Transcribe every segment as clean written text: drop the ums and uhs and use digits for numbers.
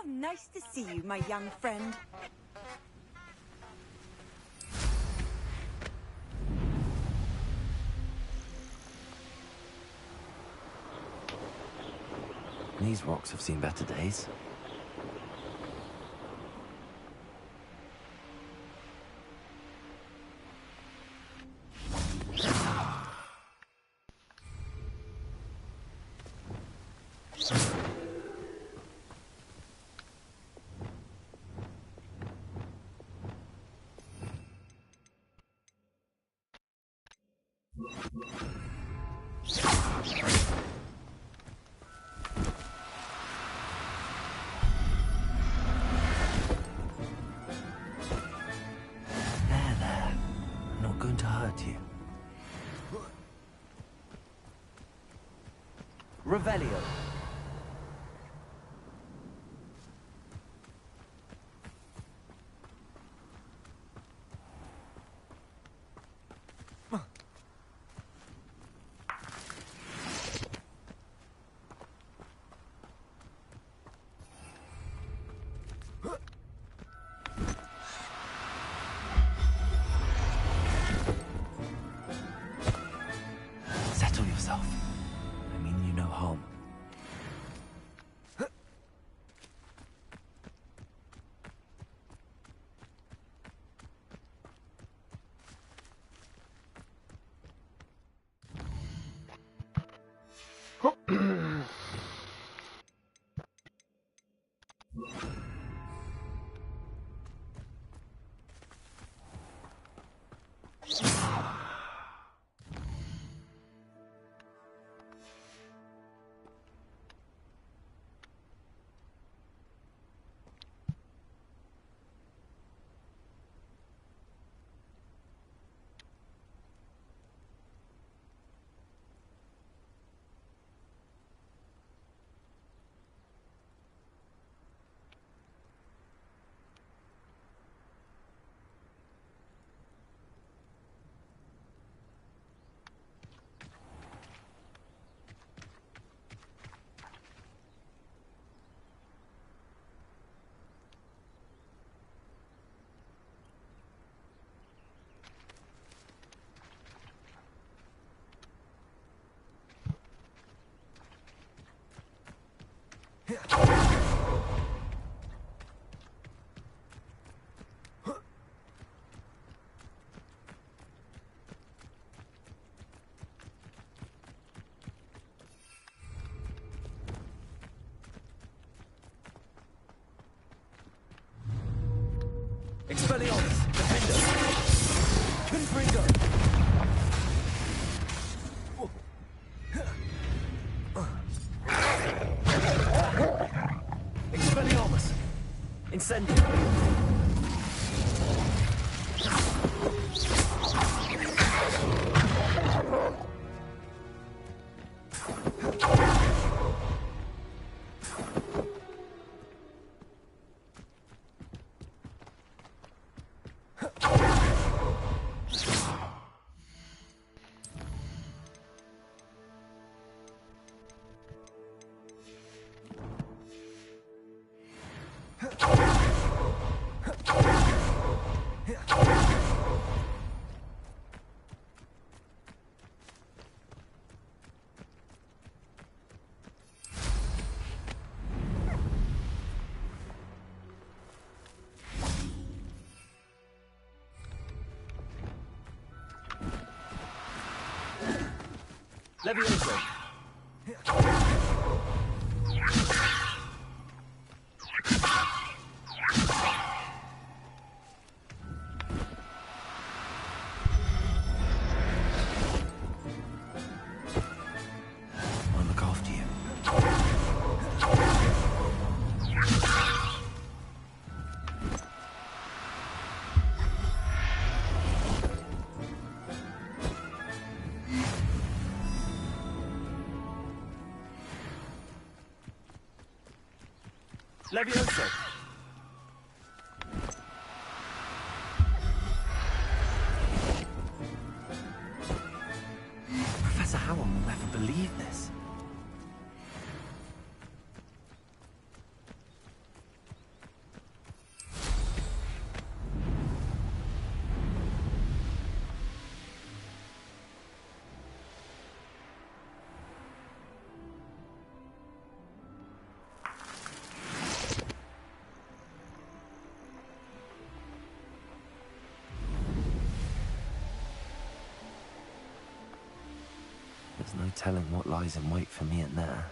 How nice to see you, my young friend. These rocks have seen better days. Revelio. Settle yourself. I mean you no harm. Expelliarmus, Defender. Confringo. Expelliarmus. Incendio. Levioso. I'll look after you. Levioso. Professor Howell will never believe this. There's no telling what lies in wait for me in there.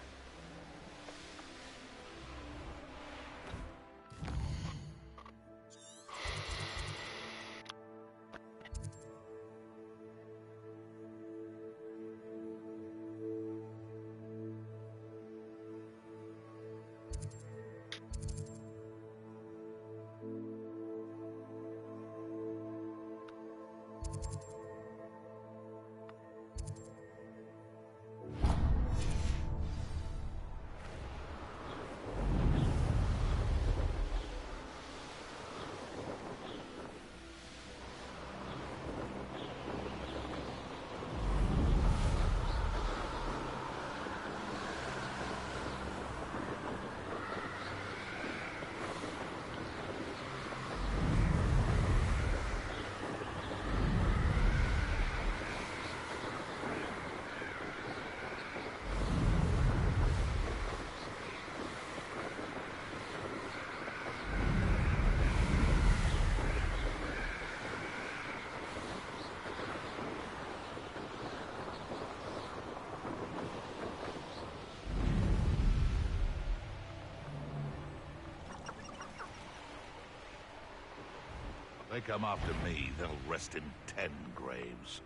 They come after me, they'll rest in 10 graves.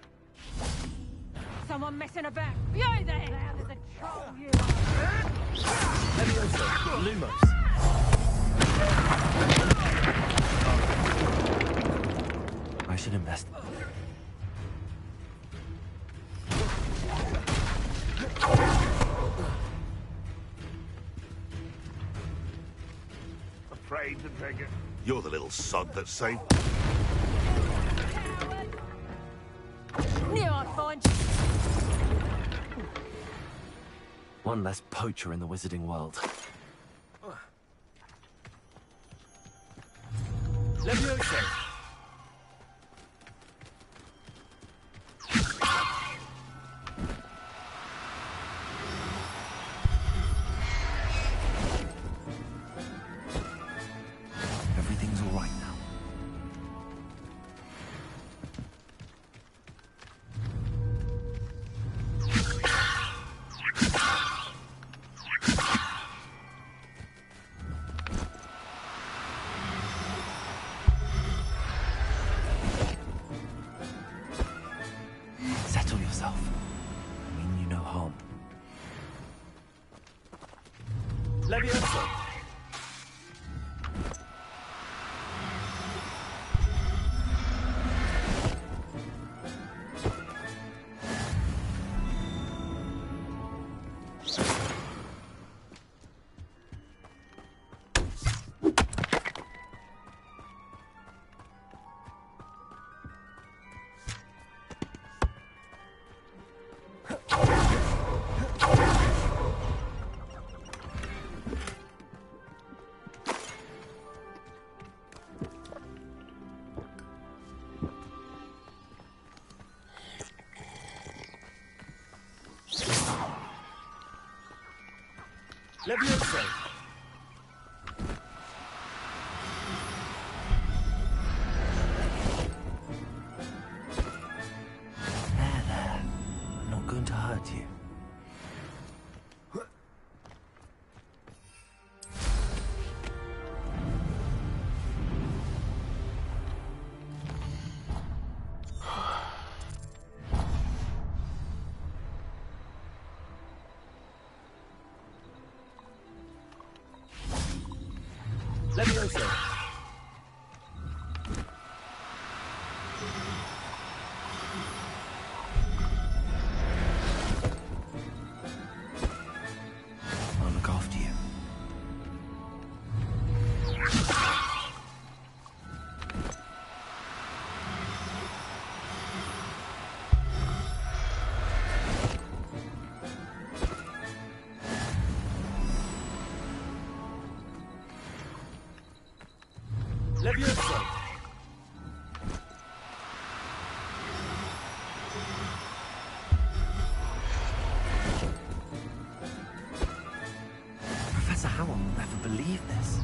Someone messing about. Yay there! Loud as a troll, you Levioso, Lumos. I should invest. Afraid to take it? You're the little sod that saved... Knew I'd find you. One less poacher in the wizarding world. Levioso. Everything's all right now. Settle yourself. I mean you no harm. Levioso. Levioso. There. I'm not going to hurt you. Levioso. I'll look after you. Levioso. Professor Howell will never believe this.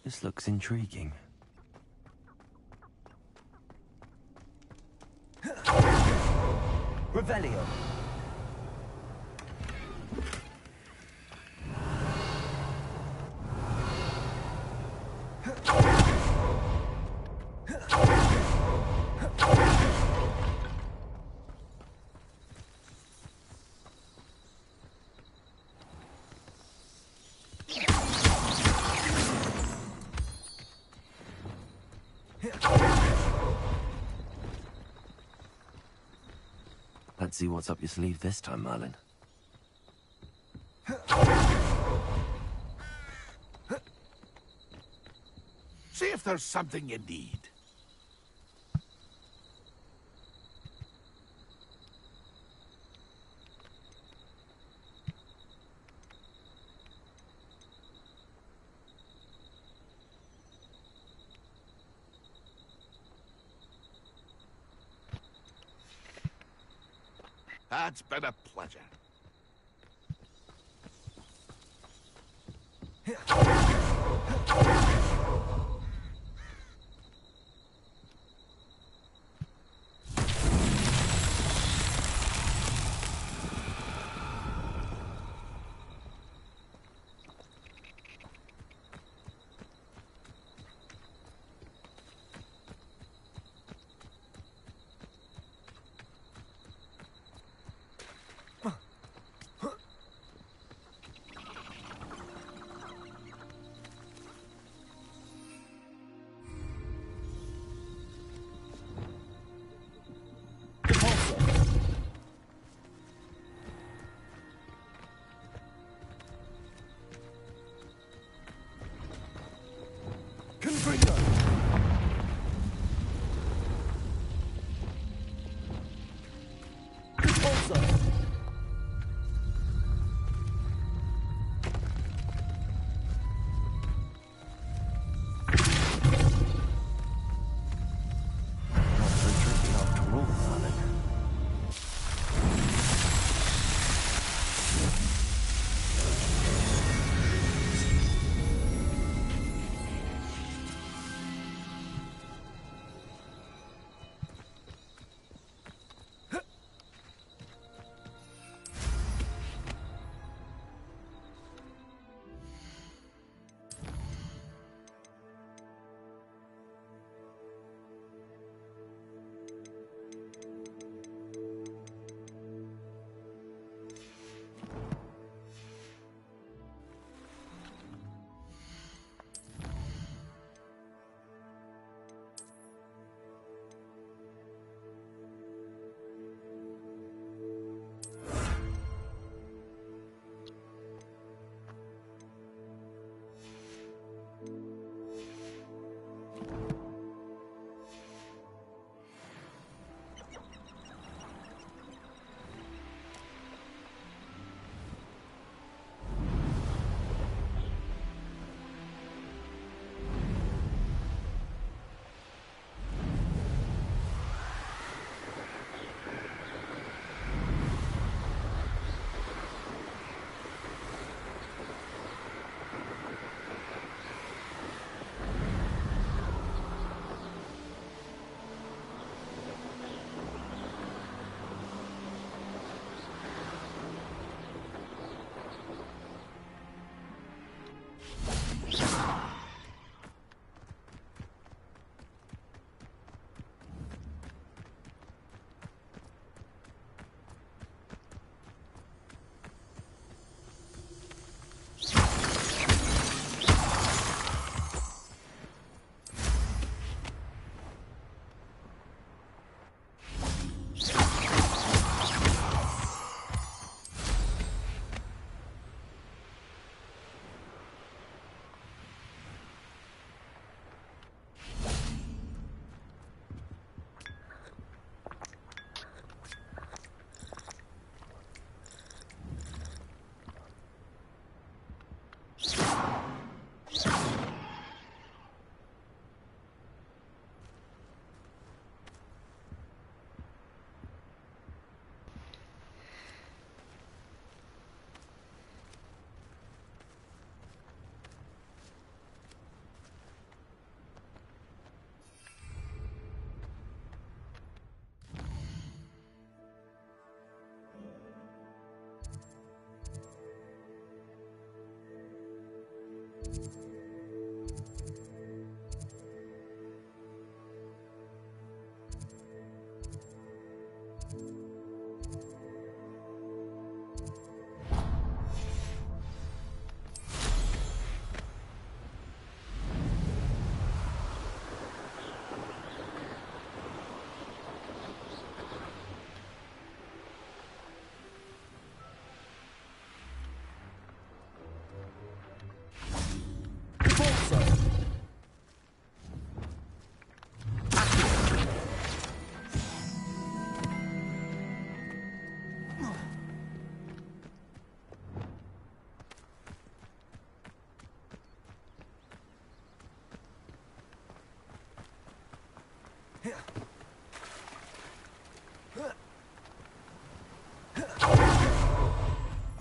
This looks intriguing. Revelio. Let's see what's up your sleeve this time, Merlin. See if there's something you need. That's been a pleasure.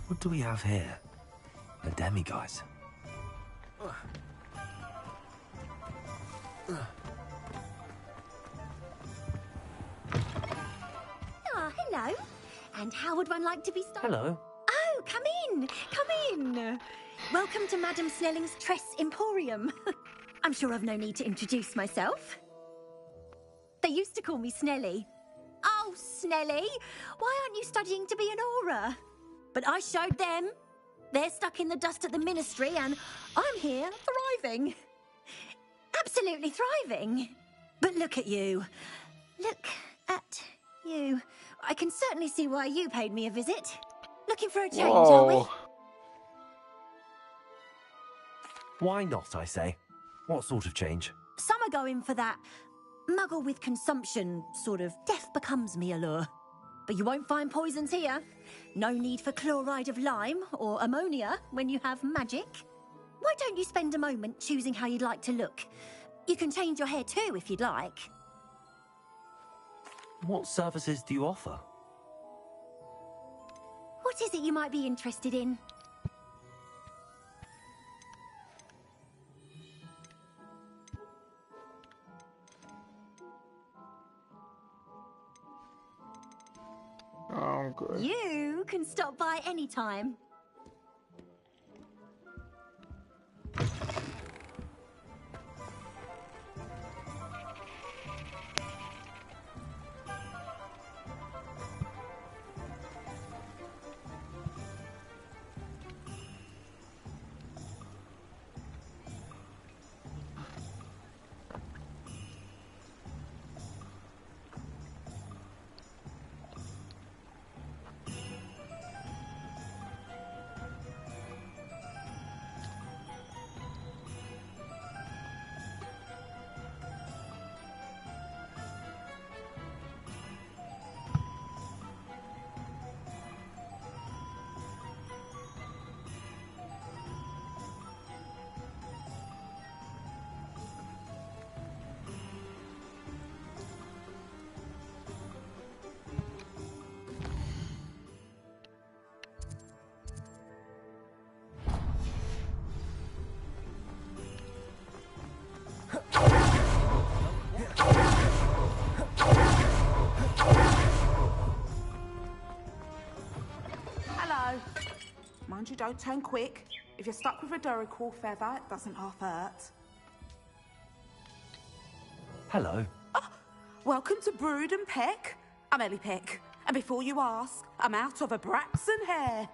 What do we have here? A demiguise. Ah, hello. And how would one like to be started? Hello. Oh, come in. Come in. Welcome to Madame Snelling's Tress Emporium. I'm sure I've no need to introduce myself. They used to call me Snelly. Oh, Snelly, why aren't you studying to be an aura? But I showed them. They're stuck in the dust at the ministry, and I'm here thriving. Absolutely thriving. But look at you. Look at you. I can certainly see why you paid me a visit. Looking for a change, are we? Why not, I say? What sort of change? Some are going for that muggle with consumption, sort of death becomes me allure. But you won't find poisons here. No need for chloride of lime or ammonia when you have magic. Why don't you spend a moment choosing how you'd like to look? You can change your hair too if you'd like. What services do you offer? What is it you might be interested in? Oh, good. You can stop by any time. Mind you, don't turn quick. If you're stuck with a Duracell feather, it doesn't half hurt. Hello. Oh, welcome to Brood and Peck. I'm Ellie Peck. And before you ask, I'm out of a Braxton hair.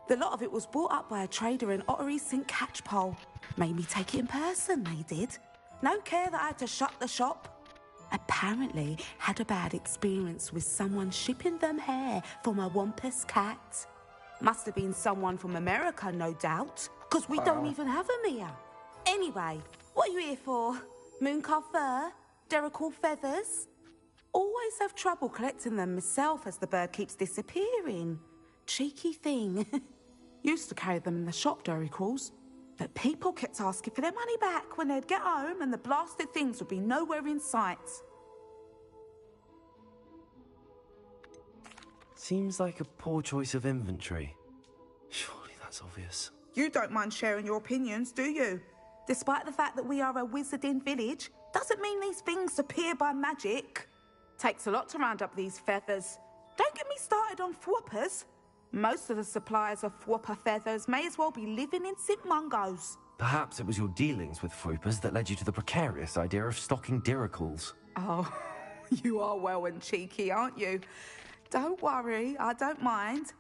The lot of it was bought up by a trader in Ottery St. Catchpole. Made me take it in person, they did. No care that I had to shut the shop. Apparently had a bad experience with someone shipping them hair for my Wampus cat. Must have been someone from America, no doubt, because we don't even have them here. Anyway, what are you here for? Mooncalf fur? Duracell feathers? Always have trouble collecting them myself as the bird keeps disappearing. Cheeky thing. Used to carry them in the shop, Duracalls. But people kept asking for their money back when they'd get home and the blasted things would be nowhere in sight. Seems like a poor choice of inventory. Surely that's obvious. You don't mind sharing your opinions, do you? Despite the fact that we are a wizarding village, doesn't mean these things appear by magic. Takes a lot to round up these feathers. Don't get me started on thwoppers. Most of the suppliers of thwopper feathers may as well be living in St. Mungo's. Perhaps it was your dealings with Froopers that led you to the precarious idea of stocking Duracalls. Oh, you are well and cheeky, aren't you? Don't worry, I don't mind.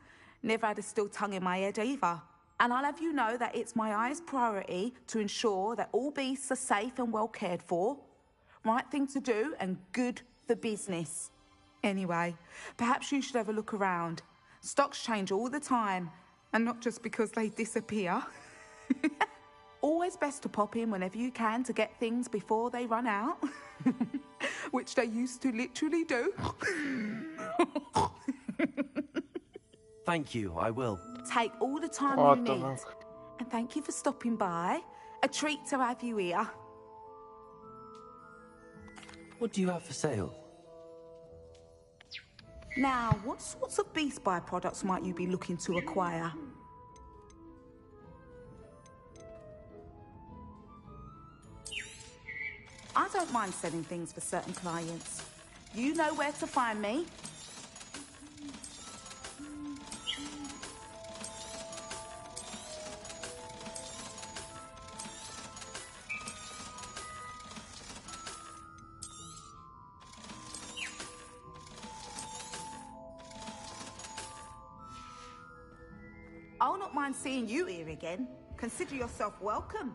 Never had a still tongue in my head either. And I'll have you know that it's my highest priority to ensure that all beasts are safe and well cared for. Right thing to do and good for business. Anyway, perhaps you should have a look around. Stocks change all the time, and not just because they disappear. Always best to pop in whenever you can to get things before they run out. Which they used to literally do. Thank you, I will. Take all the time you need. And thank you for stopping by. A treat to have you here. What do you have for sale? Now, what sorts of beast byproducts might you be looking to acquire? I don't mind selling things for certain clients. You know where to find me. I'll not mind seeing you here again. Consider yourself welcome.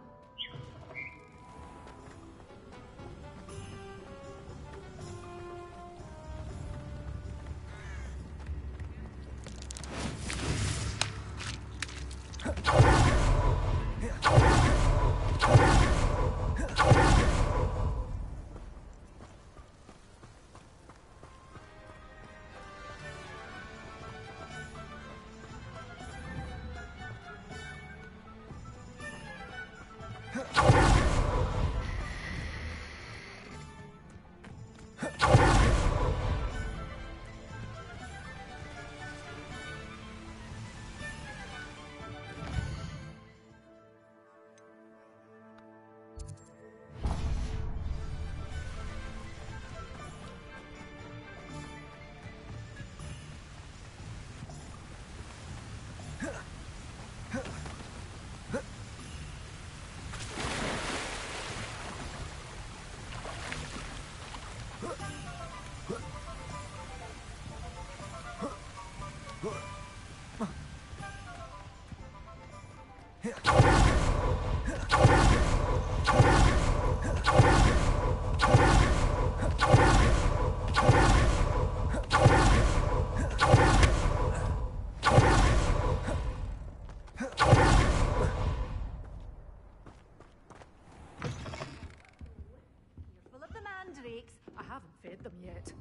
I haven't fed them yet.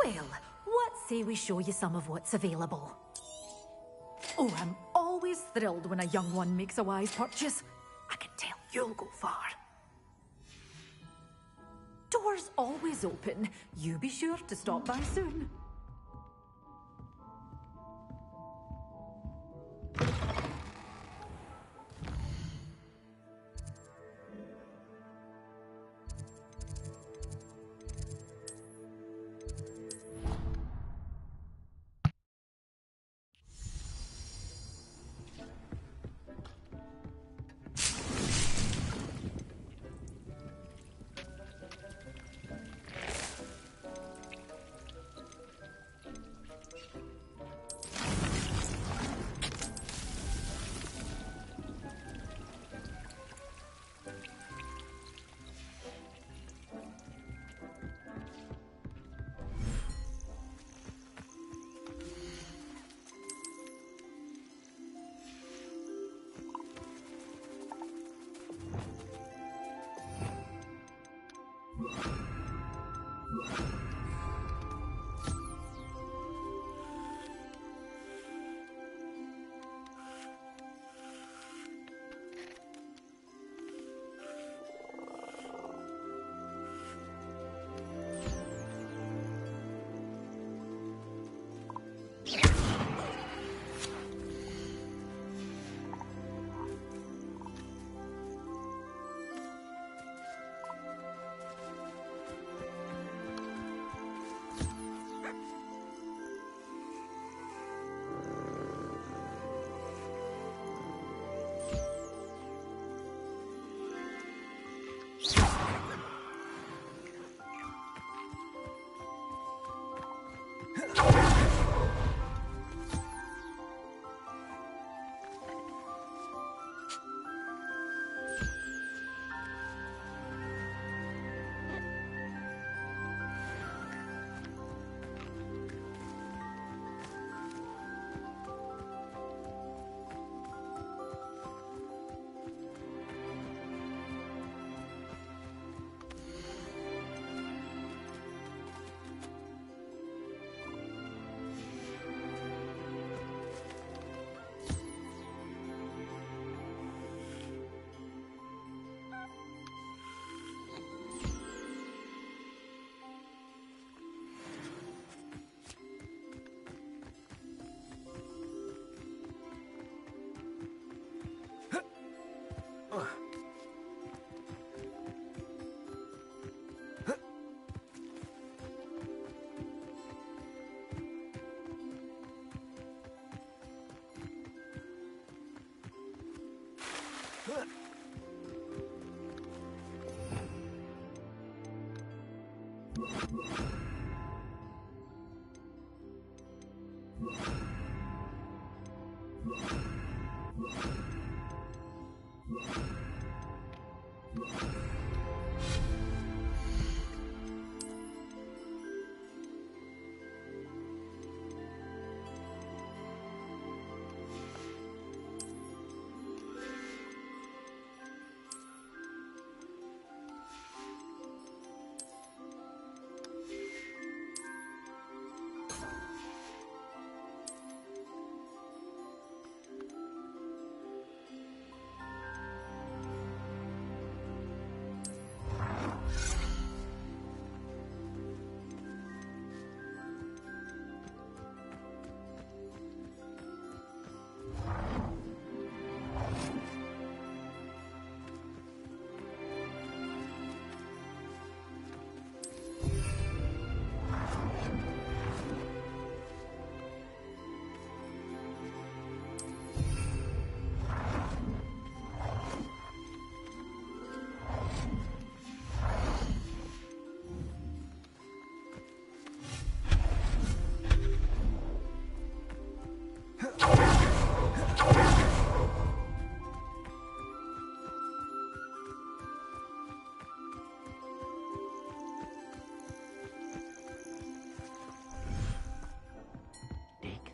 Well, what say we show you some of what's available? Oh, I'm always thrilled when a young one makes a wise purchase. I can tell you'll go far. Doors always open. You be sure to stop by soon.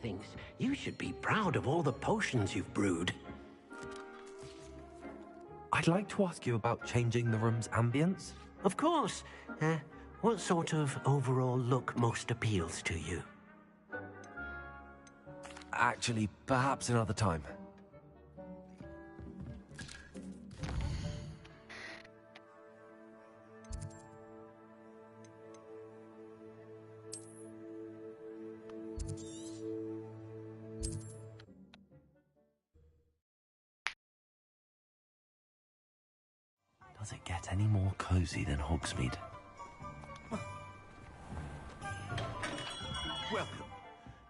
Thinks you should be proud of all the potions you've brewed. I'd like to ask you about changing the room's ambience. Of course. What sort of overall look most appeals to you? Actually, perhaps another time. Does it get any more cozy than Hogsmeade? Welcome.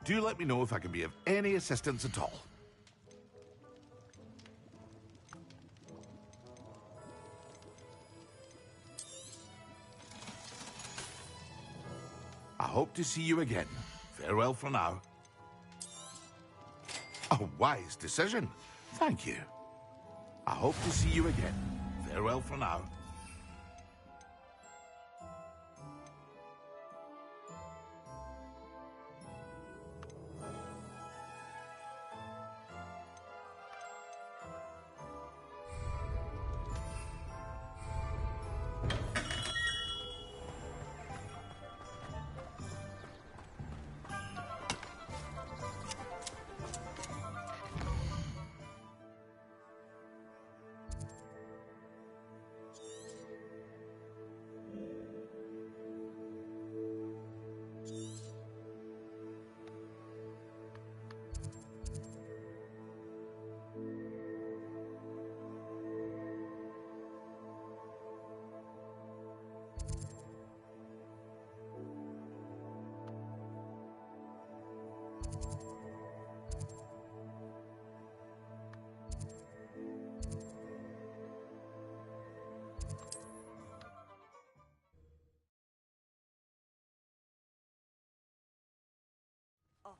Do let me know if I can be of any assistance at all. I hope to see you again. Farewell for now. A wise decision. Thank you. I hope to see you again. Farewell for now.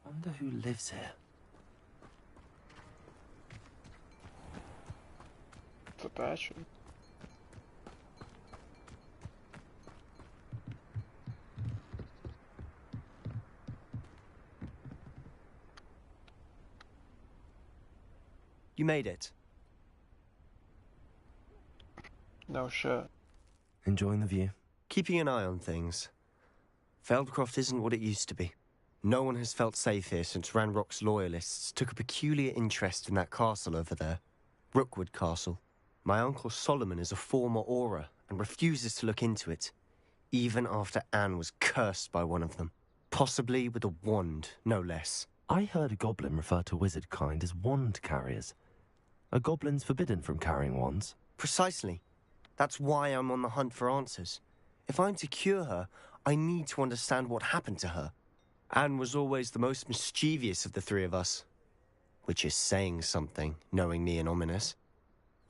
Wonder who lives here. For passion. You made it. No shit. Enjoying the view? Keeping an eye on things. Feldcroft isn't what it used to be. No one has felt safe here since Ranrock's loyalists took a peculiar interest in that castle over there. Rookwood Castle. My uncle Solomon is a former Auror and refuses to look into it, even after Anne was cursed by one of them. Possibly with a wand, no less. I heard a goblin refer to wizard kind as wand carriers. Are goblins forbidden from carrying wands? Precisely. That's why I'm on the hunt for answers. If I'm to cure her, I need to understand what happened to her. Anne was always the most mischievous of the three of us. Which is saying something, knowing me and Ominous.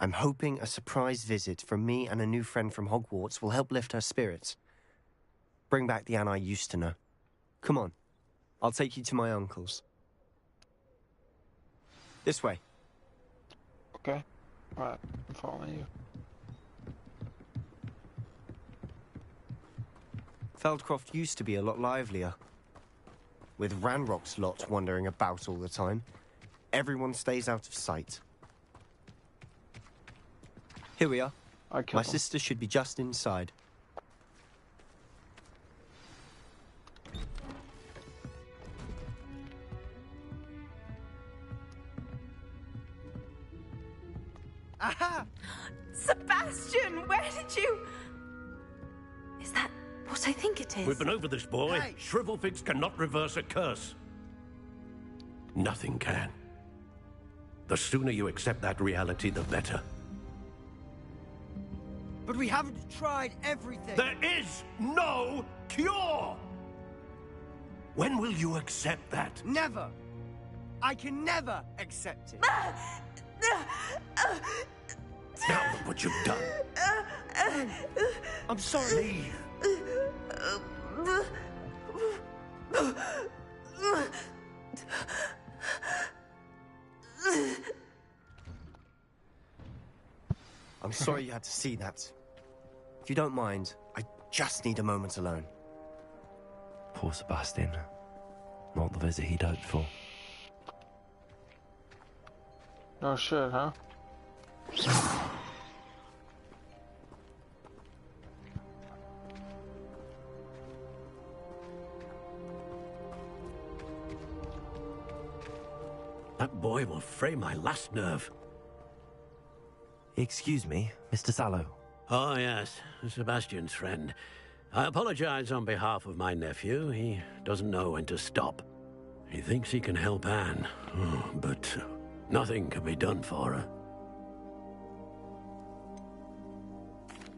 I'm hoping a surprise visit from me and a new friend from Hogwarts will help lift her spirits. Bring back the Anne I used to know. Come on. I'll take you to my uncle's. This way. Okay. Right, I'm following you. Feldcroft used to be a lot livelier. With Ranrock's lot wandering about all the time, everyone stays out of sight. Here we are. My sister should be just inside. Aha! Sebastian, where did you... Is that what I think it is? We've been over this, boy. Hey. Shrivelfigs cannot reverse a curse. Nothing can. The sooner you accept that reality, the better. But we haven't tried everything. There is no cure! When will you accept that? Never. I can never accept it. Now look what you've done. I'm sorry. Leave. I'm sorry you had to see that. If you don't mind, I just need a moment alone. Poor Sebastian. Not the visit he'd hoped for. No shit, huh? That boy will fray my last nerve. Excuse me, Mr. Sallow. Oh, yes, Sebastian's friend. I apologize on behalf of my nephew. He doesn't know when to stop. He thinks he can help Anne, but nothing can be done for her.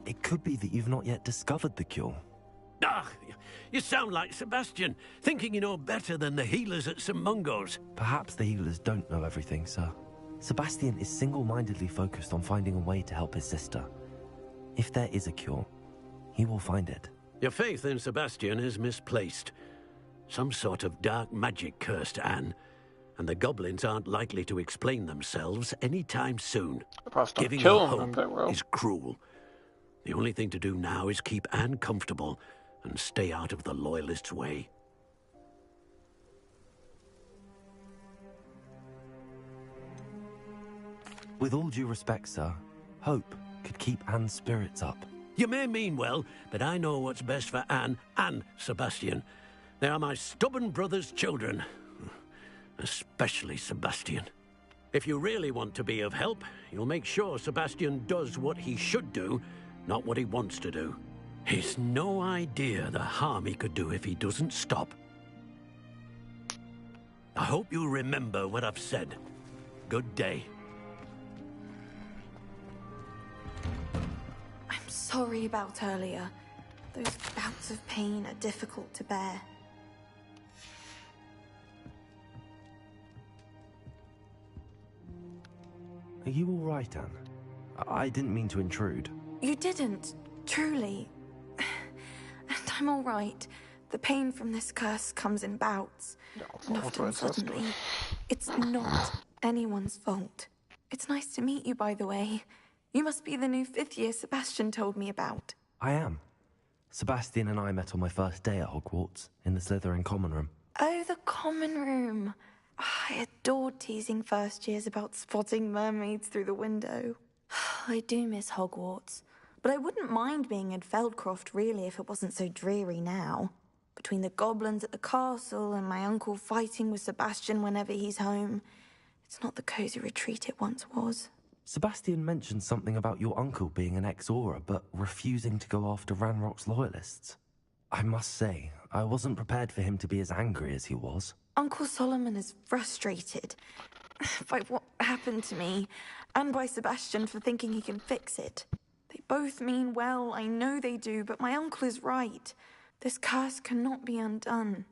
It could be that you've not yet discovered the cure. Ah, you sound like Sebastian, thinking you know better than the healers at St. Mungo's. Perhaps the healers don't know everything, sir. Sebastian is single-mindedly focused on finding a way to help his sister. If there is a cure, he will find it. Your faith in Sebastian is misplaced. Some sort of dark magic cursed Anne, and the goblins aren't likely to explain themselves anytime soon. Giving her hope is cruel. The only thing to do now is keep Anne comfortable and stay out of the Loyalists' way. With all due respect, sir, hope could keep Anne's spirits up. You may mean well, but I know what's best for Anne and Sebastian. They are my stubborn brother's children. Especially Sebastian. If you really want to be of help, you'll make sure Sebastian does what he should do, not what he wants to do. He's no idea the harm he could do if he doesn't stop. I hope you remember what I've said. Good day. I'm sorry about earlier. Those bouts of pain are difficult to bear. Are you all right, Anne? I didn't mean to intrude. You didn't, truly. And I'm all right. The pain from this curse comes in bouts, and often suddenly. It's not anyone's fault. It's nice to meet you, by the way. You must be the new fifth-year Sebastian told me about. I am. Sebastian and I met on my first day at Hogwarts, in the Slytherin common room. Oh, the common room. I adored teasing first years about spotting mermaids through the window. I do miss Hogwarts, but I wouldn't mind being in Feldcroft, really, if it wasn't so dreary now. Between the goblins at the castle and my uncle fighting with Sebastian whenever he's home, it's not the cosy retreat it once was. Sebastian mentioned something about your uncle being an ex-Auror, but refusing to go after Ranrock's loyalists. I must say, I wasn't prepared for him to be as angry as he was. Uncle Solomon is frustrated by what happened to me, and by Sebastian for thinking he can fix it. They both mean well, I know they do, but my uncle is right. This curse cannot be undone.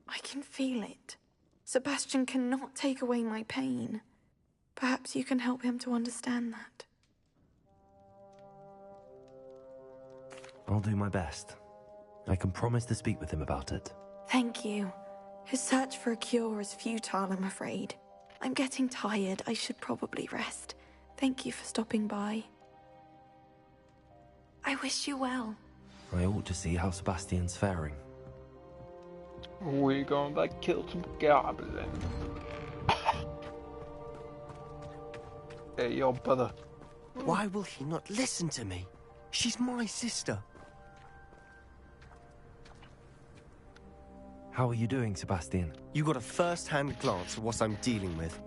I can feel it. Sebastian cannot take away my pain. Perhaps you can help him to understand that. I'll do my best. I can promise to speak with him about it. Thank you. His search for a cure is futile, I'm afraid. I'm getting tired. I should probably rest. Thank you for stopping by. I wish you well. I ought to see how Sebastian's faring. We're going back to kill some goblin. Hey, yo, brother. Why will he not listen to me? She's my sister. How are you doing, Sebastian? You got a first-hand glance at what I'm dealing with.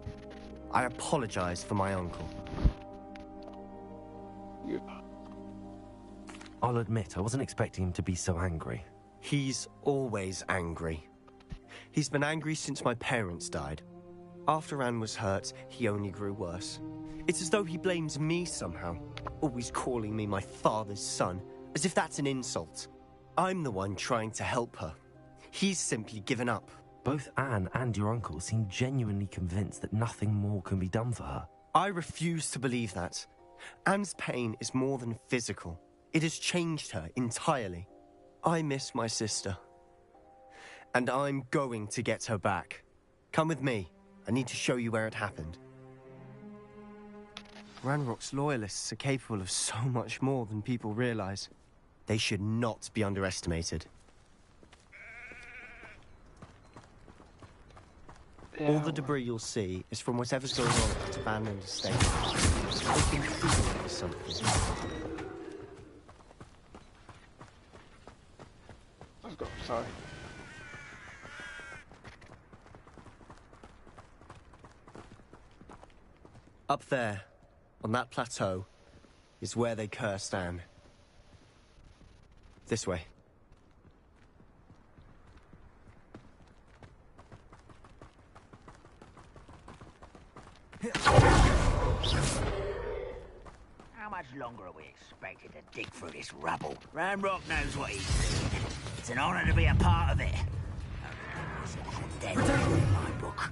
I apologize for my uncle. Yeah. I'll admit, I wasn't expecting him to be so angry. He's always angry. He's been angry since my parents died. After Anne was hurt, he only grew worse. It's as though he blames me somehow, always calling me my father's son, as if that's an insult. I'm the one trying to help her. He's simply given up. Both Anne and your uncle seem genuinely convinced that nothing more can be done for her. I refuse to believe that. Anne's pain is more than physical. It has changed her entirely. I miss my sister. And I'm going to get her back. Come with me. I need to show you where it happened. Ranrock's loyalists are capable of so much more than people realize. They should not be underestimated. All the debris you'll see is from whatever's going on at that abandoned estate. They've been feeding it something. Let's go, sorry. Up there, on that plateau, is where they cursed Anne. This way. How much longer are we expected to dig through this rubble? Ranrock knows what he's doing. It's an honor to be a part of it. Dead in my book.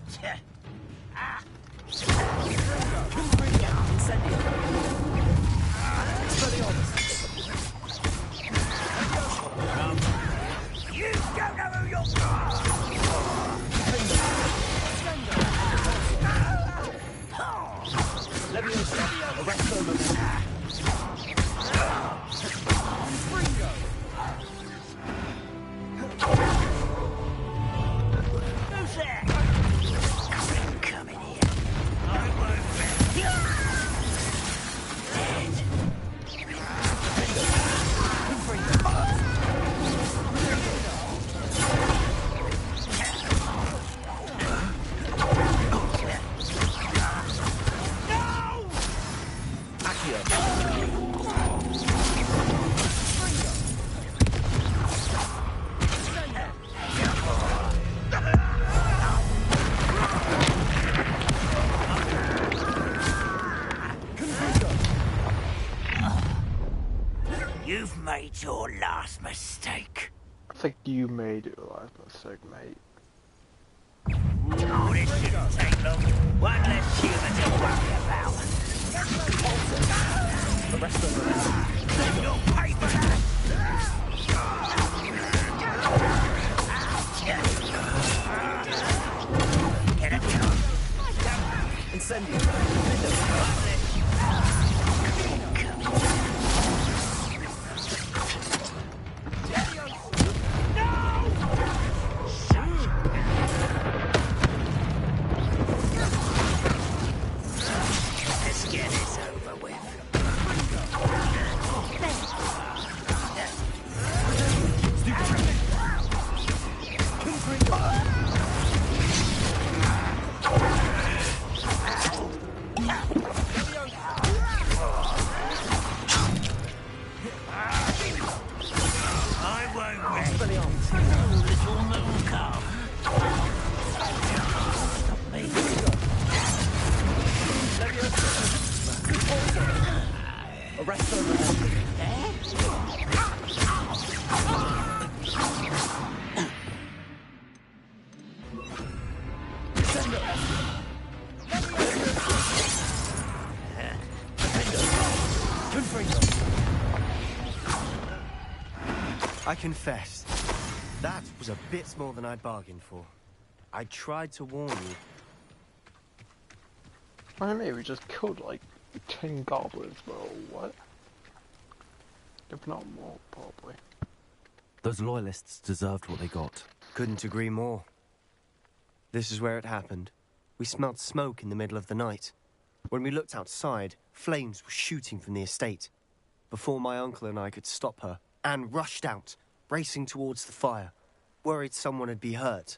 You don't know who you're Who's there? Come in here. I won't You've made your last mistake. I think you made your last mistake, mate. Oh, this shouldn't take long. One less human to worry about. The rest of them. You'll pay for that. Get it done. Incendio. Let's get this over with. I won't rest. Little moon calf. Stop me. Arrest them. I confess, that was a bit more than I'd bargained for. I tried to warn you. I mean, we just killed like 10 goblins, bro. What? If not more, probably. Those loyalists deserved what they got. Couldn't agree more. This is where it happened. We smelled smoke in the middle of the night. When we looked outside, flames were shooting from the estate. Before my uncle and I could stop her, Anne rushed out, racing towards the fire, worried someone had been hurt.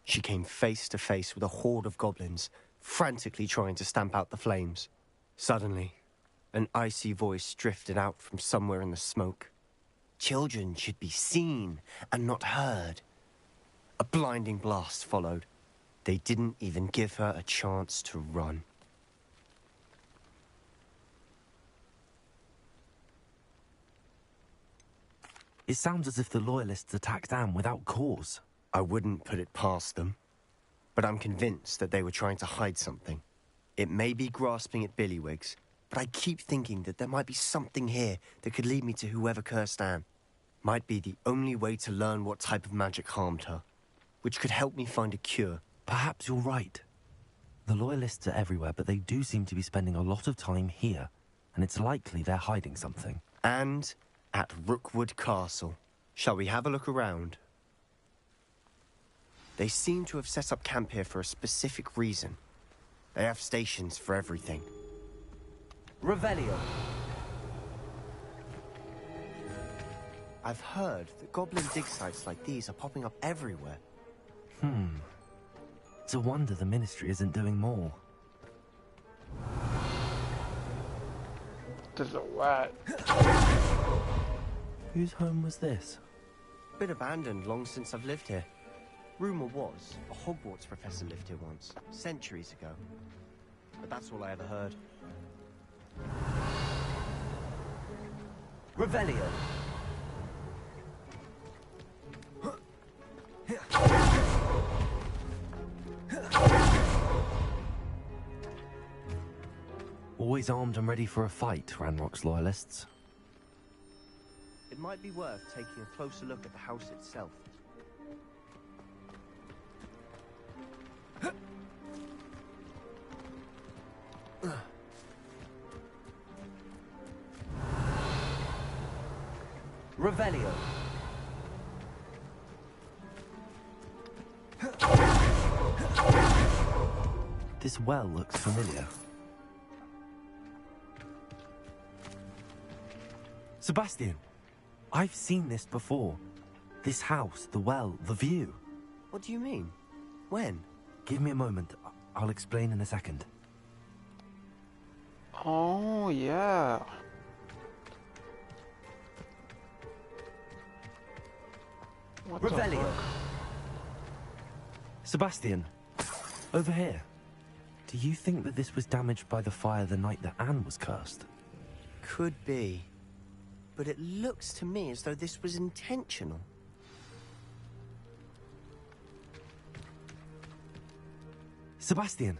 She came face to face with a horde of goblins, frantically trying to stamp out the flames. Suddenly, an icy voice drifted out from somewhere in the smoke. Children should be seen and not heard. A blinding blast followed. They didn't even give her a chance to run. It sounds as if the Loyalists attacked Anne without cause. I wouldn't put it past them, but I'm convinced that they were trying to hide something. It may be grasping at billywhigs, but I keep thinking that there might be something here that could lead me to whoever cursed Anne. Might be the only way to learn what type of magic harmed her, which could help me find a cure. Perhaps you're right. The Loyalists are everywhere, but they do seem to be spending a lot of time here, and it's likely they're hiding something. And at Rookwood Castle. Shall we have a look around? They seem to have set up camp here for a specific reason. They have stations for everything. Revelio. I've heard that goblin dig sites like these are popping up everywhere. It's a wonder the Ministry isn't doing more. There's a rat. Whose home was this? Been abandoned long since I've lived here. Rumour was a Hogwarts professor lived here once, centuries ago. But that's all I ever heard. Revelio. Always armed and ready for a fight, Ranrock's Loyalists. It might be worth taking a closer look at the house itself. Revelio. This well looks familiar. Sebastian, I've seen this before. This house, the well, the view. What do you mean? When? Give me a moment. I'll explain in a second. Oh, yeah. What Revelio. Sebastian, over here. Do you think that this was damaged by the fire the night that Anne was cursed? Could be. But it looks to me as though this was intentional. Sebastian,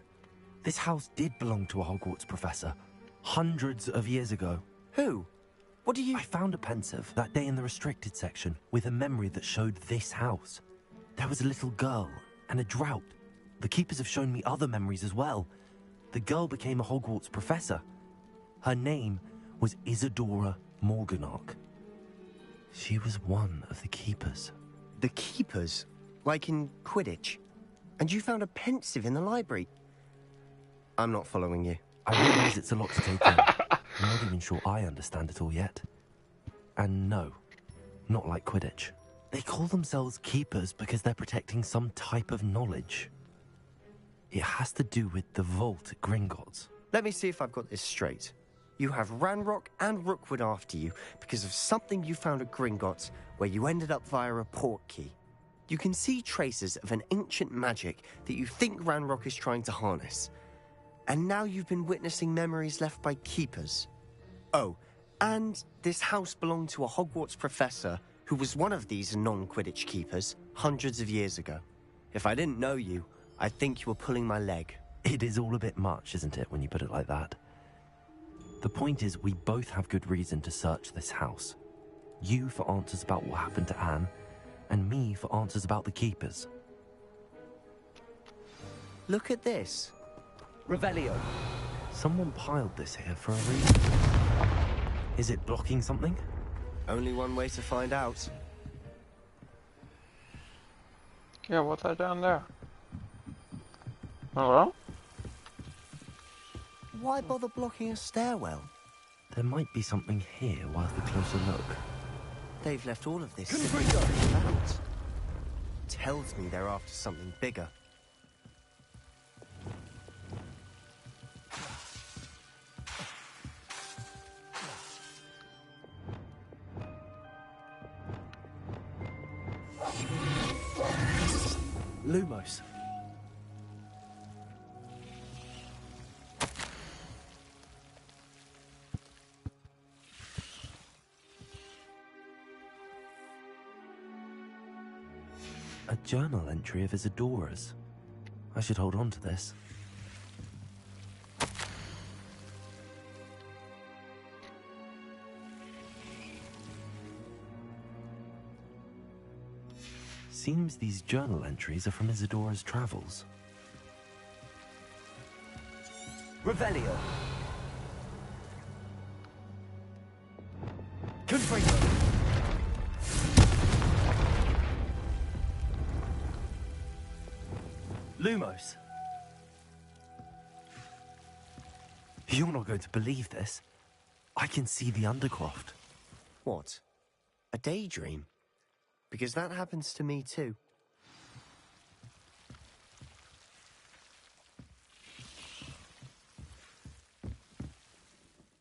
this house did belong to a Hogwarts professor. Hundreds of years ago. Who? What do you... I found a pensive that day in the restricted section with a memory that showed this house. There was a little girl and a drought. The keepers have shown me other memories as well. The girl became a Hogwarts professor. Her name was Isadora Morganach. She was one of the keepers. The keepers? Like in Quidditch? And you found a pensive in the library? I'm not following you. I realize it's a lot to take in. I'm not even sure I understand it all yet. And no, not like Quidditch. They call themselves keepers because they're protecting some type of knowledge. It has to do with the vault at Gringotts. Let me see if I've got this straight. You have Ranrock and Rookwood after you because of something you found at Gringotts where you ended up via a port key. You can see traces of an ancient magic that you think Ranrock is trying to harness. And now you've been witnessing memories left by keepers. Oh, and this house belonged to a Hogwarts professor who was one of these non-Quidditch keepers hundreds of years ago. If I didn't know you, I'd think you were pulling my leg. It is all a bit much, isn't it, when you put it like that? The point is, we both have good reason to search this house. You for answers about what happened to Anne, and me for answers about the Keepers. Look at this. Revelio. Someone piled this here for a reason. Is it blocking something? Only one way to find out. Yeah, what's that down there? Hello? Why bother blocking a stairwell? There might be something here worth a closer look. They've left all of this out. Tells me they're after something bigger. Lumos. A journal entry of Isadora's. I should hold on to this. Seems these journal entries are from Isadora's travels. Revelio. Confringo. Lumos. You're not going to believe this. I can see the Undercroft. What? A daydream? Because that happens to me too.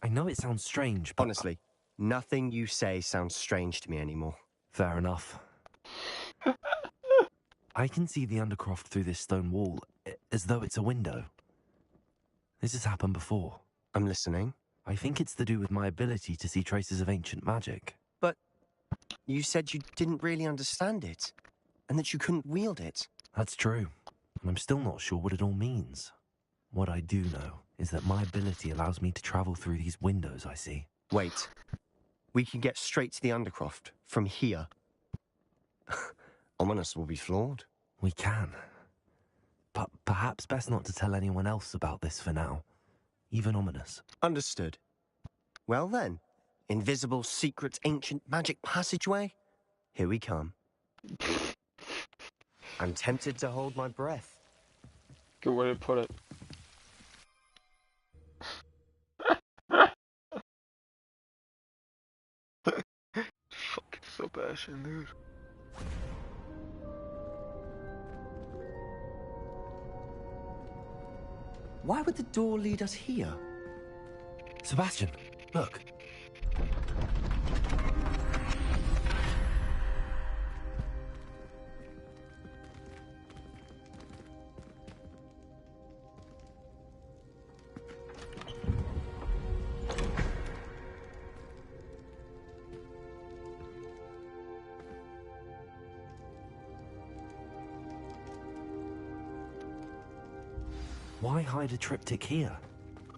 I know it sounds strange, but... Honestly, nothing you say sounds strange to me anymore. Fair enough. I can see the Undercroft through this stone wall, as though it's a window. This has happened before. I'm listening. I think it's to do with my ability to see traces of ancient magic. But you said you didn't really understand it, and that you couldn't wield it. That's true, and I'm still not sure what it all means. What I do know is that my ability allows me to travel through these windows I see. Wait. We can get straight to the Undercroft from here. Ominous will be flawed. We can. But perhaps best not to tell anyone else about this for now. Even Ominous. Understood. Well then, invisible, secret, ancient magic passageway? Here we come. I'm tempted to hold my breath. Good way to put it. Fucking Sebastian, dude. Why would the door lead us here? Sebastian, look. Why hide a triptych here?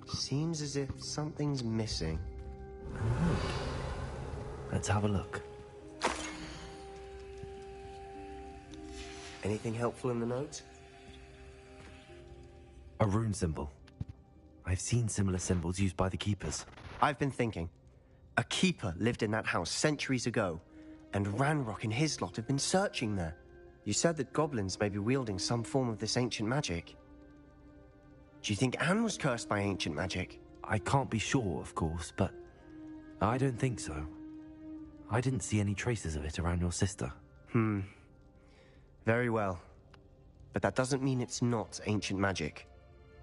Seems as if something's missing. Let's have a look. Anything helpful in the note? A rune symbol. I've seen similar symbols used by the Keepers. I've been thinking. A Keeper lived in that house centuries ago, and Ranrock and his lot have been searching there. You said that goblins may be wielding some form of this ancient magic. Do you think Anne was cursed by ancient magic? I can't be sure, of course, but I don't think so. I didn't see any traces of it around your sister. Very well. But that doesn't mean it's not ancient magic.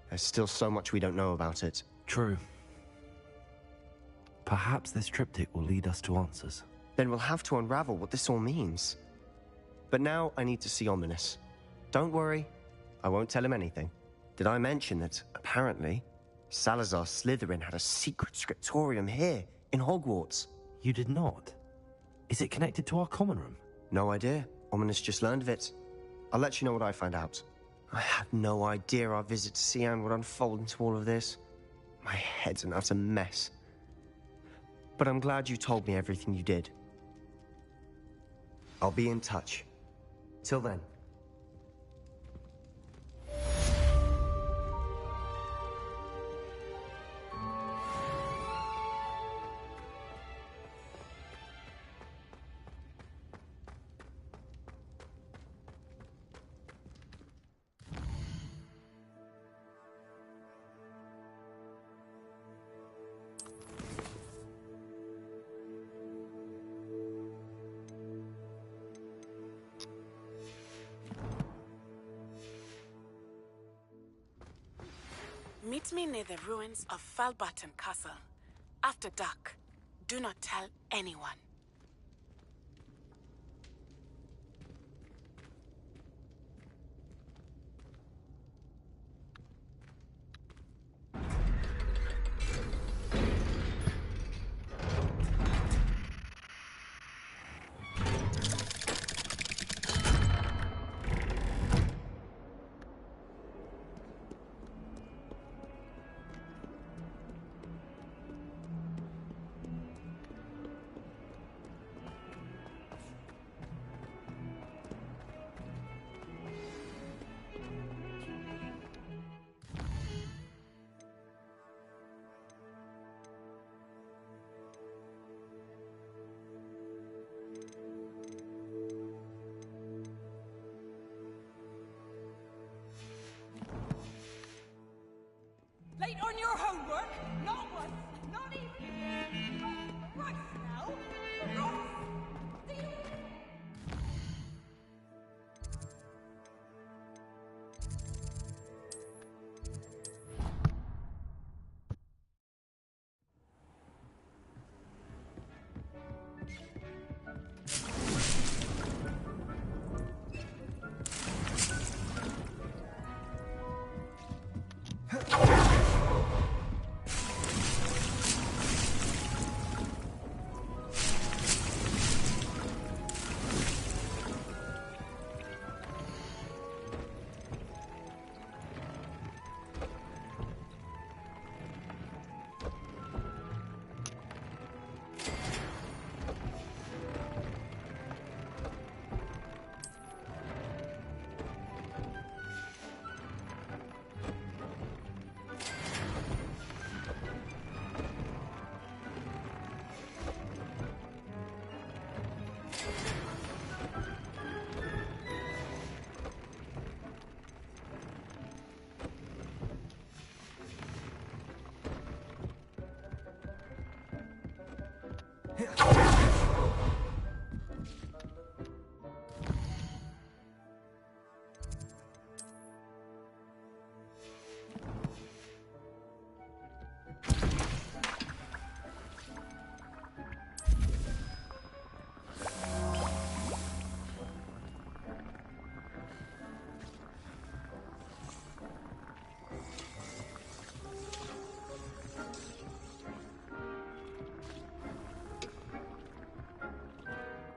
There's still so much we don't know about it. True. Perhaps this triptych will lead us to answers. Then we'll have to unravel what this all means. But now I need to see Ominous. Don't worry, I won't tell him anything. Did I mention that, apparently, Salazar Slytherin had a secret scriptorium here, in Hogwarts? You did not? Is it connected to our common room? No idea. Ominous just learned of it. I'll let you know what I find out. I had no idea our visit to Cian would unfold into all of this. My head's an utter mess. But I'm glad you told me everything you did. I'll be in touch. Till then. Meet me near the ruins of Falbaton Castle. After dark. Do not tell anyone. Late on your homework? Not once, not even... Right now, Ross!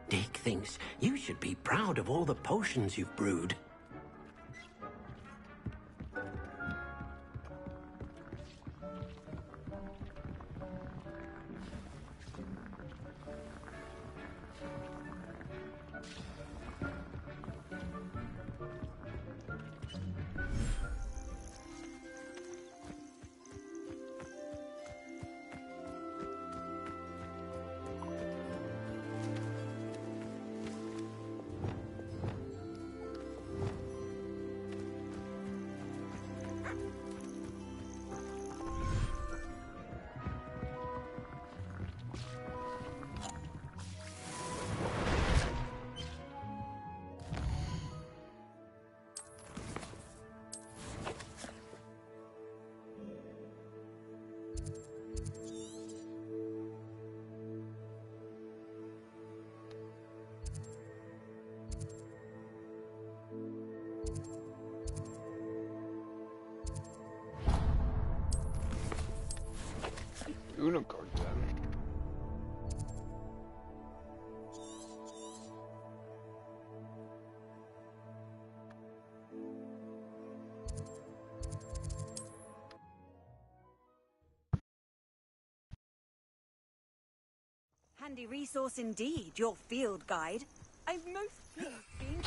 Dick thinks you should be proud of all the potions you've brewed. Unicorn then. Handy resource indeed, your field guide. I've most been.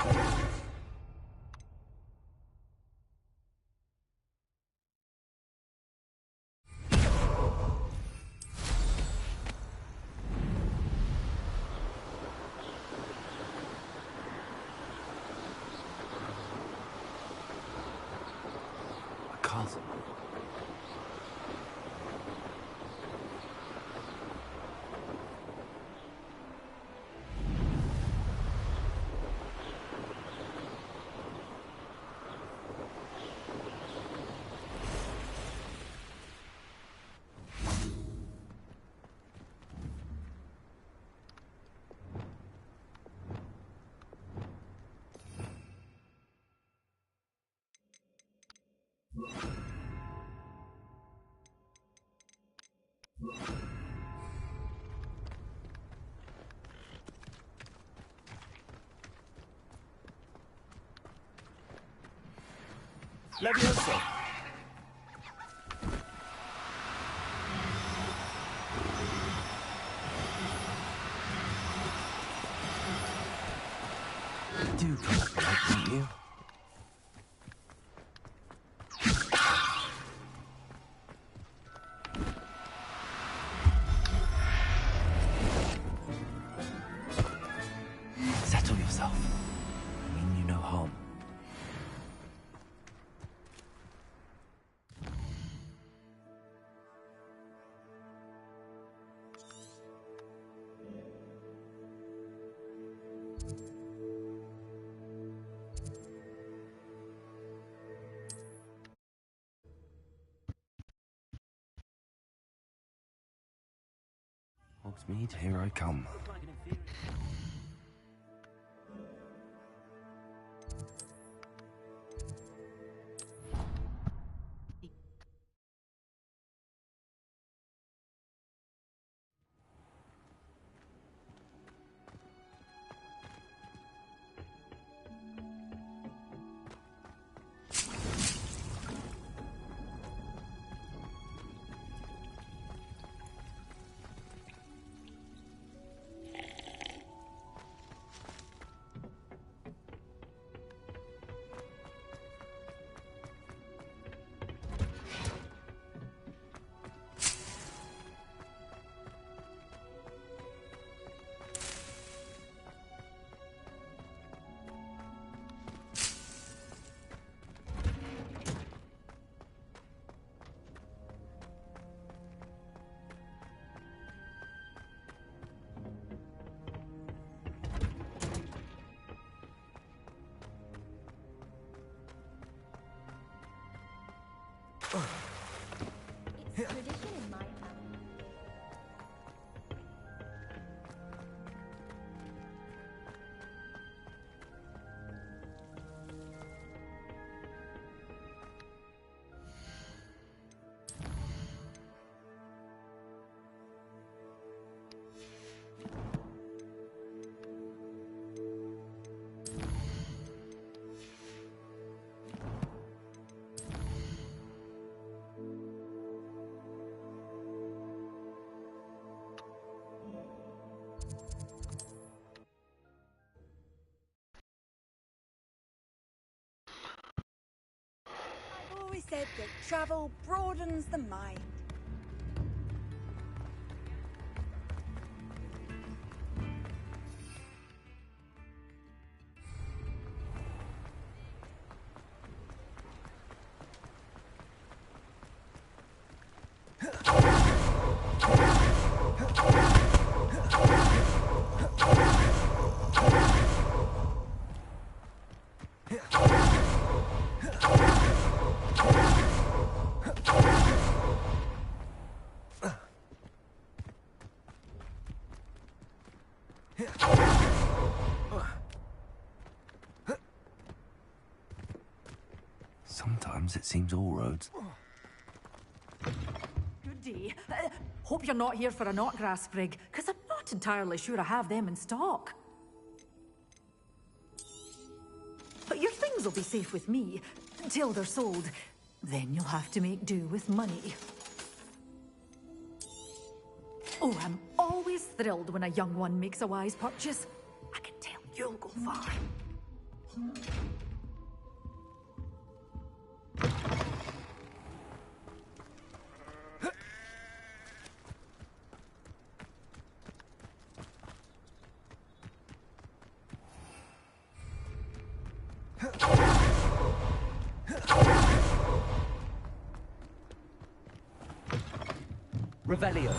A castle. Levioso. Do cooperate, don't you? Settle yourself. I mean you no harm. Hogsmeade, here I come. It's tradition in my family. I've always said that travel broadens the mind. Sometimes it seems all roads. Good day. Hope you're not here for a knotgrass sprig, because I'm not entirely sure I have them in stock. But your things will be safe with me, until they're sold. Then you'll have to make do with money. Oh, I'm always thrilled when a young one makes a wise purchase. I can tell You'll go far. Revelio.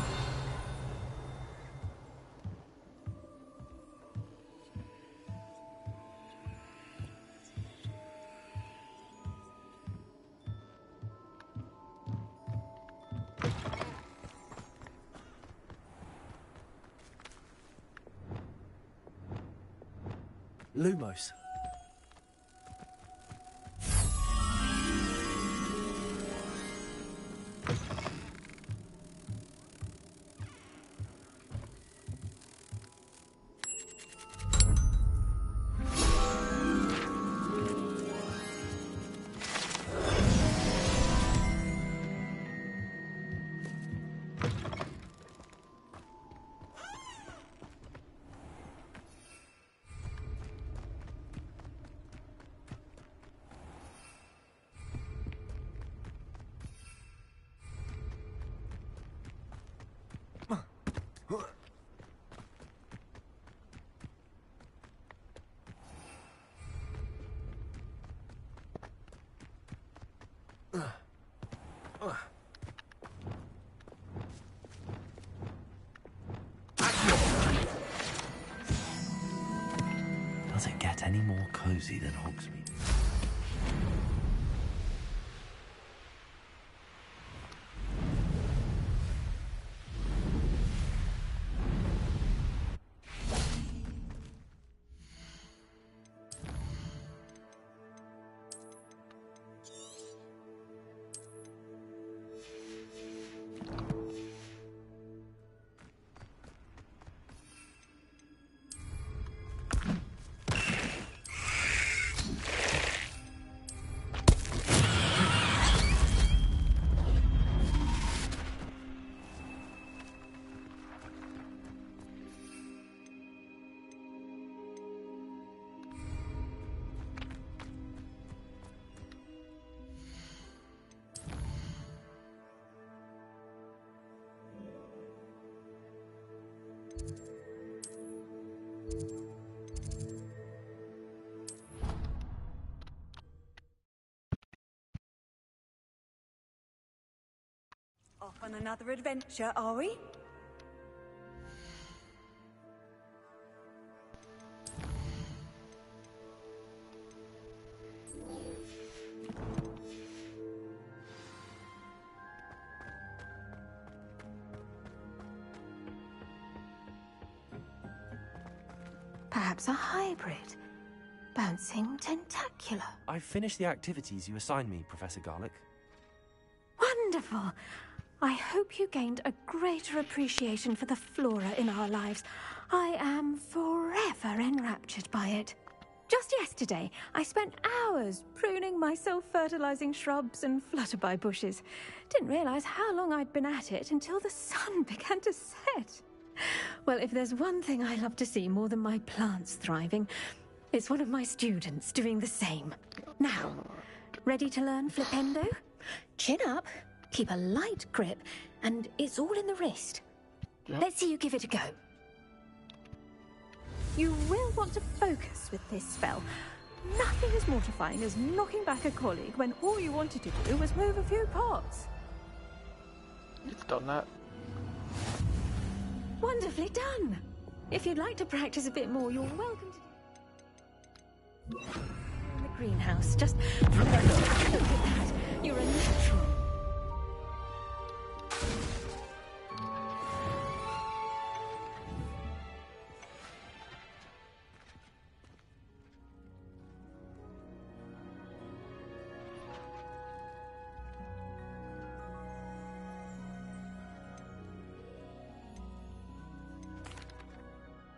Lumos. Does it get any more cozy than Hogsmeade? Off on another adventure, are we? Perhaps a hybrid. Bouncing tentacular. I've finished the activities you assigned me, Professor Garlick. Wonderful. I hope you gained a greater appreciation for the flora in our lives. I am forever enraptured by it. Just yesterday, I spent hours pruning my self-fertilizing shrubs and flutterby bushes. Didn't realize how long I'd been at it until the sun began to set. Well, if there's one thing I love to see more than my plants thriving, it's one of my students doing the same. Now, ready to learn flipendo? Chin up, keep a light grip, and it's all in the wrist. Yep. Let's see you give it a go. You will want to focus with this spell. Nothing as mortifying as knocking back a colleague when all you wanted to do was move a few parts. You've done that. Wonderfully done. If you'd like to practice a bit more, you're welcome to... In the greenhouse, just... Look at that. You're a natural.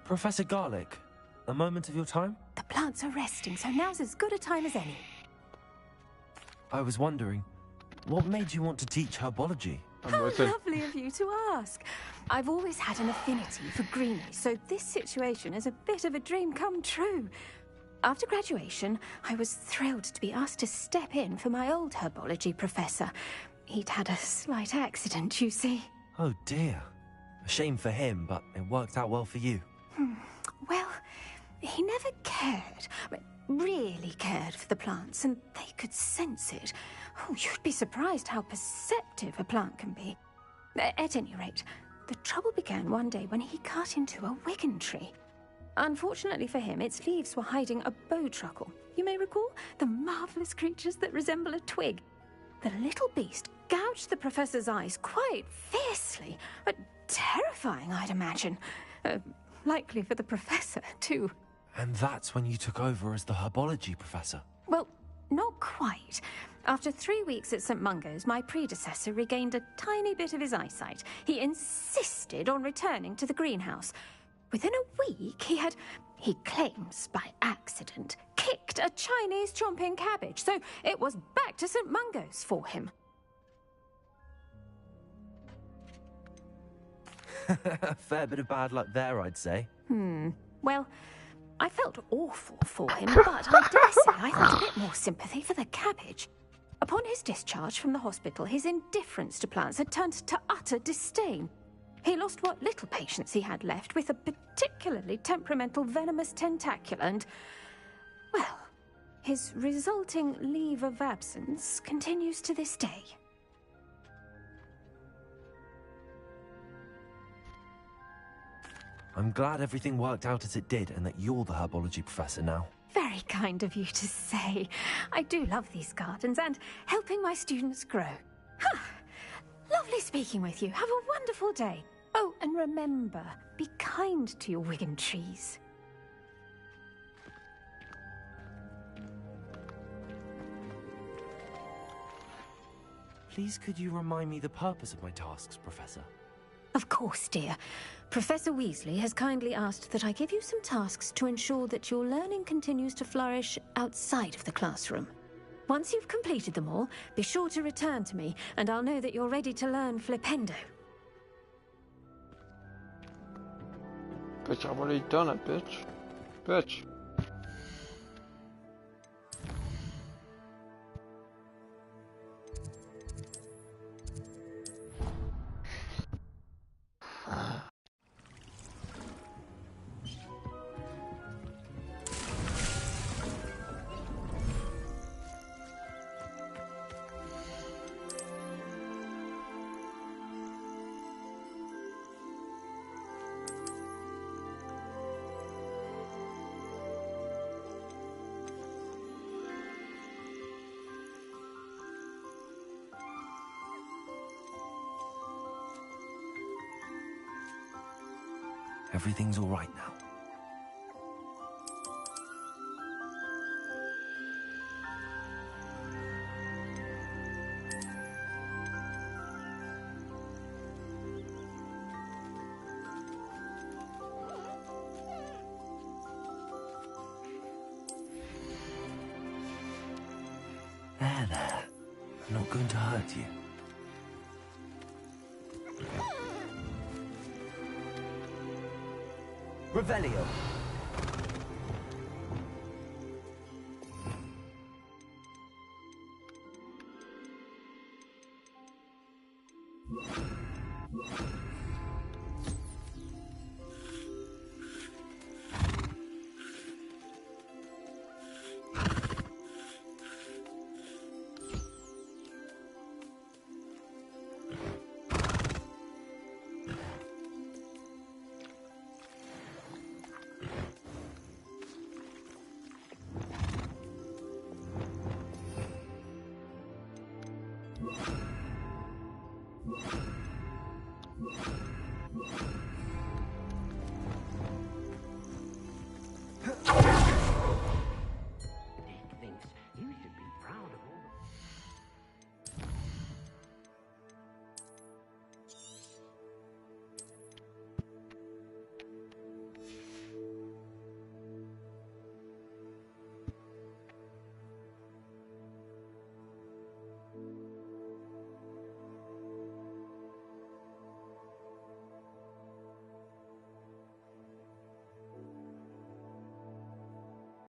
Professor Garlick, a moment of your time? The plants are resting, so now's as good a time as any. I was wondering, what made you want to teach herbology? I'm with How him. lovely of you to ask. I've always had an affinity for greenies, so this situation is a bit of a dream come true. After graduation, I was thrilled to be asked to step in for my old herbology professor. He'd had a slight accident, you see. Oh dear. A shame for him, but it worked out well for you. Well, he never cared, really cared for the plants, and they could sense it. Oh, you'd be surprised how perceptive a plant can be. At any rate, the trouble began one day when he cut into a wigan tree. Unfortunately for him, its leaves were hiding a bowtruckle. You may recall the marvellous creatures that resemble a twig. The little beast gouged the professor's eyes quite fiercely, but terrifying, I'd imagine. Likely for the professor, too. And that's when you took over as the herbology professor. Well, not quite. After 3 weeks at St. Mungo's, my predecessor regained a tiny bit of his eyesight. He insisted on returning to the greenhouse. Within a week, he claims by accident, kicked a Chinese chomping cabbage, so it was back to St. Mungo's for him. A fair bit of bad luck there, I'd say. Well, I felt awful for him, but I dare say I felt a bit more sympathy for the cabbage. Upon his discharge from the hospital, his indifference to plants had turned to utter disdain. He lost what little patience he had left with a particularly temperamental venomous tentacula and, well, his resulting leave of absence continues to this day. I'm glad everything worked out as it did and that you're the herbology professor now. Very kind of you to say. I do love these gardens and helping my students grow. Lovely speaking with you. Have a wonderful day. Oh, and remember, be kind to your wigan trees. Please could you remind me the purpose of my tasks, Professor? Of course, dear. Professor Weasley has kindly asked that I give you some tasks to ensure that your learning continues to flourish outside of the classroom. Once you've completed them all, be sure to return to me, and I'll know that you're ready to learn Flipendo. Bitch, I've already done it, bitch. Bitch. Everything's all right now. There. I'm not going to hurt you. Revelio.